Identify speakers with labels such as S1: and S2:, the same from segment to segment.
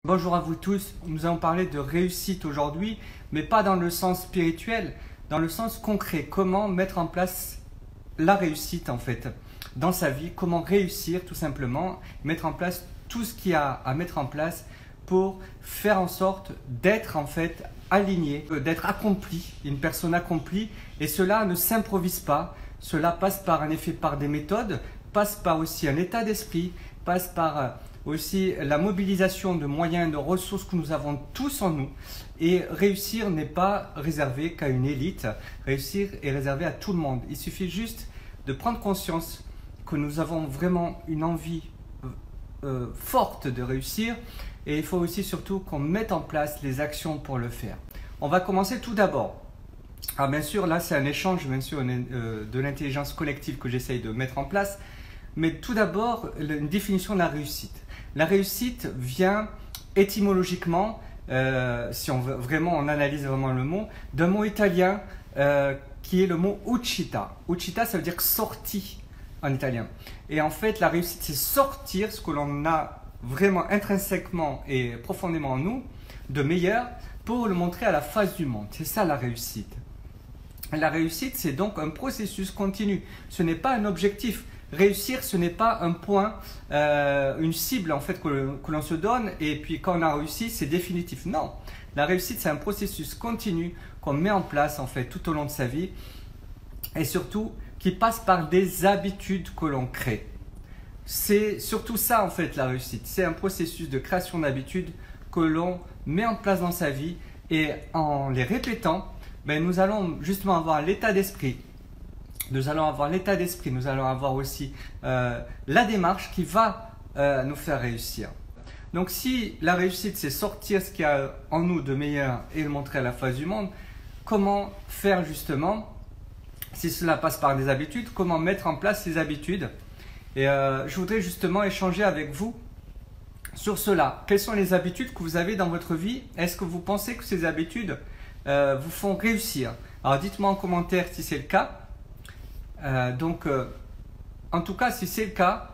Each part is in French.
S1: Bonjour à vous tous, nous allons parler de réussite aujourd'hui, mais pas dans le sens spirituel, dans le sens concret. Comment mettre en place la réussite en fait dans sa vie, comment réussir tout simplement, mettre en place tout ce qu'il y a à mettre en place pour faire en sorte d'être en fait aligné, d'être accompli, une personne accomplie. Et cela ne s'improvise pas, cela passe par un effet, par des méthodes, passe par aussi un état d'esprit, passe par aussi la mobilisation de moyens, de ressources que nous avons tous en nous. Et réussir n'est pas réservé qu'à une élite, réussir est réservé à tout le monde. Il suffit juste de prendre conscience que nous avons vraiment une envie forte de réussir, et il faut aussi surtout qu'on mette en place les actions pour le faire. On va commencer tout d'abord. Alors bien sûr, là c'est un échange bien sûr de l'intelligence collective que j'essaye de mettre en place, mais tout d'abord une définition de la réussite. La réussite vient étymologiquement, si on veut vraiment, on analyse vraiment le mot, d'un mot italien qui est le mot uscita. Uscita, ça veut dire sortie en italien. Et en fait, la réussite, c'est sortir ce que l'on a vraiment intrinsèquement et profondément en nous, de meilleur, pour le montrer à la face du monde. C'est ça la réussite. La réussite, c'est donc un processus continu. Ce n'est pas un objectif. Réussir, ce n'est pas un point, une cible en fait que l'on se donne et puis quand on a réussi, c'est définitif. Non, la réussite, c'est un processus continu qu'on met en place en fait tout au long de sa vie et surtout qui passe par des habitudes que l'on crée. C'est surtout ça en fait la réussite. C'est un processus de création d'habitudes que l'on met en place dans sa vie et en les répétant, nous allons justement avoir l'état d'esprit. Nous allons avoir l'état d'esprit, nous allons avoir aussi la démarche qui va nous faire réussir. Donc si la réussite c'est sortir ce qu'il y a en nous de meilleur et le montrer à la face du monde, comment faire justement, si cela passe par des habitudes, comment mettre en place ces habitudes? Et je voudrais justement échanger avec vous sur cela. Quelles sont les habitudes que vous avez dans votre vie? Est-ce que vous pensez que ces habitudes vous font réussir? Alors dites-moi en commentaire si c'est le cas. En tout cas, si c'est le cas,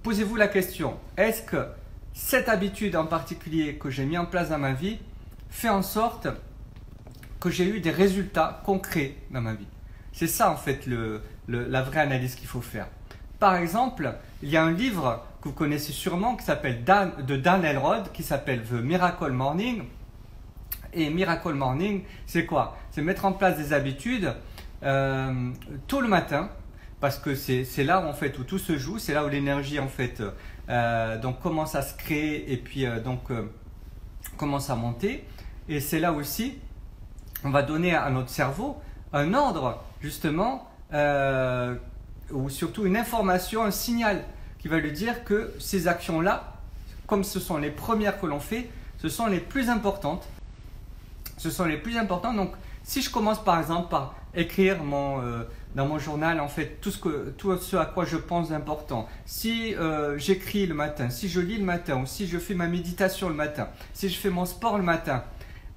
S1: posez-vous la question, est-ce que cette habitude en particulier que j'ai mis en place dans ma vie fait en sorte que j'ai eu des résultats concrets dans ma vie? C'est ça en fait la vraie analyse qu'il faut faire. Par exemple, il y a un livre que vous connaissez sûrement qui s'appelle de Dan Elrod, qui s'appelle The Miracle Morning. Et Miracle Morning, c'est quoi? C'est mettre en place des habitudes tôt le matin, parce que c'est là où, en fait, où tout se joue, c'est là où l'énergie en fait donc commence à se créer et puis commence à monter, et c'est là aussi on va donner à notre cerveau un ordre justement ou surtout une information, un signal qui va lui dire que ces actions là, comme ce sont les premières que l'on fait, ce sont les plus importantes. Donc si je commence par exemple par écrire dans mon journal en fait tout ce à quoi je pense d'important, si j'écris le matin, si je lis le matin, ou si je fais ma méditation le matin, si je fais mon sport le matin,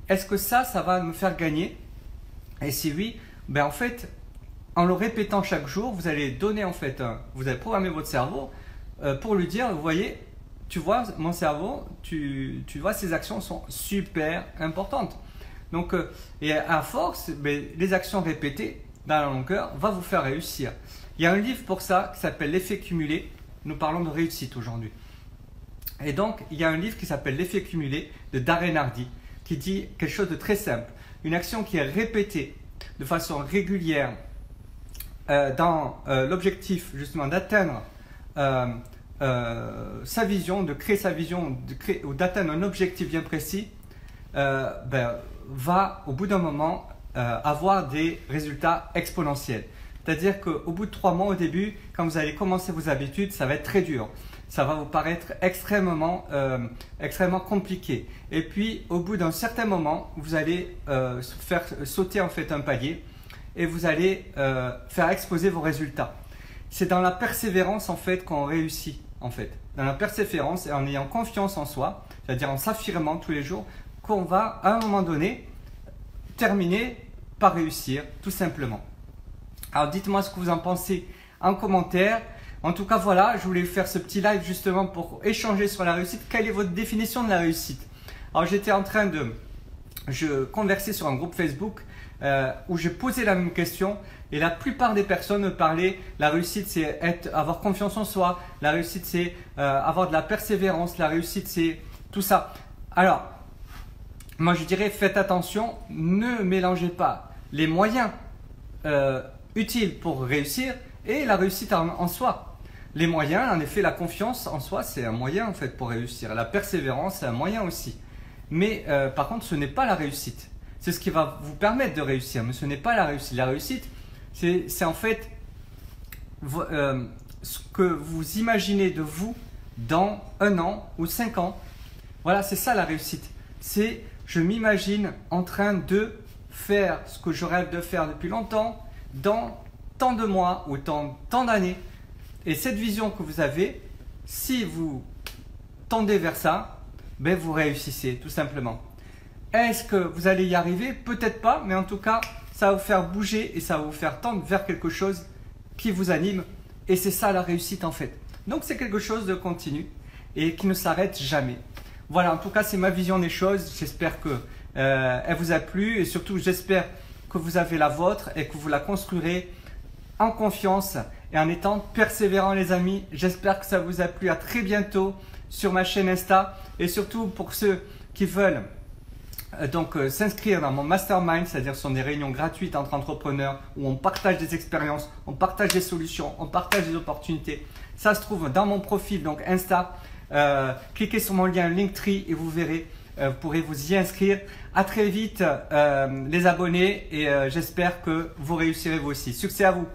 S1: est-ce que ça va me faire gagner? Et si oui, en fait en le répétant chaque jour, vous allez donner en fait, vous allez programmer votre cerveau pour lui dire, vous voyez, tu vois mon cerveau, tu vois ces actions sont super importantes. Donc, et à force, les actions répétées dans la longueur vont vous faire réussir. Il y a un livre pour ça qui s'appelle L'effet cumulé. Nous parlons de réussite aujourd'hui. Et donc, il y a un livre qui s'appelle L'effet cumulé de Darren Hardy qui dit quelque chose de très simple. Une action qui est répétée de façon régulière dans l'objectif justement d'atteindre sa vision, de créer sa vision, ou d'atteindre un objectif bien précis, va au bout d'un moment avoir des résultats exponentiels. C'est-à-dire qu'au bout de 3 mois au début, quand vous allez commencer vos habitudes, ça va être très dur. Ça va vous paraître extrêmement compliqué. Et puis au bout d'un certain moment, vous allez faire sauter en fait un palier et vous allez faire exploser vos résultats. C'est dans la persévérance en fait qu'on réussit en fait. Dans la persévérance et en ayant confiance en soi, c'est-à-dire en s'affirmant tous les jours, qu'on va à un moment donné terminer par réussir tout simplement. Alors dites-moi ce que vous en pensez en commentaire. En tout cas voilà, je voulais faire ce petit live justement pour échanger sur la réussite. Quelle est votre définition de la réussite? Alors j'étais en train de converser sur un groupe Facebook où je posais la même question et la plupart des personnes me parlaient la réussite c'est avoir confiance en soi, la réussite c'est avoir de la persévérance, la réussite c'est tout ça. Alors moi je dirais faites attention, ne mélangez pas les moyens utiles pour réussir et la réussite en soi. Les moyens, en effet, la confiance en soi, c'est un moyen en fait pour réussir. La persévérance, c'est un moyen aussi. Mais par contre, ce n'est pas la réussite. C'est ce qui va vous permettre de réussir, mais ce n'est pas la réussite. La réussite, c'est en fait ce que vous imaginez de vous dans 1 an ou 5 ans. Voilà, c'est ça la réussite. C'est je m'imagine en train de faire ce que je rêve de faire depuis longtemps, dans tant de mois ou tant d'années. Et cette vision que vous avez, si vous tendez vers ça, ben vous réussissez tout simplement. Est-ce que vous allez y arriver? Peut-être pas, mais en tout cas, ça va vous faire bouger et ça va vous faire tendre vers quelque chose qui vous anime. Et c'est ça la réussite en fait. Donc c'est quelque chose de continu et qui ne s'arrête jamais. Voilà, en tout cas, c'est ma vision des choses. J'espère que elle vous a plu et surtout, j'espère que vous avez la vôtre et que vous la construirez en confiance et en étant persévérant les amis. J'espère que ça vous a plu. À très bientôt sur ma chaîne Insta et surtout pour ceux qui veulent s'inscrire dans mon mastermind, c'est-à-dire ce sont des réunions gratuites entre entrepreneurs où on partage des expériences, on partage des solutions, on partage des opportunités. Ça se trouve dans mon profil donc Insta. Cliquez sur mon lien Linktree et vous verrez, vous pourrez vous y inscrire. À très vite les abonnés et j'espère que vous réussirez vous aussi. Succès à vous!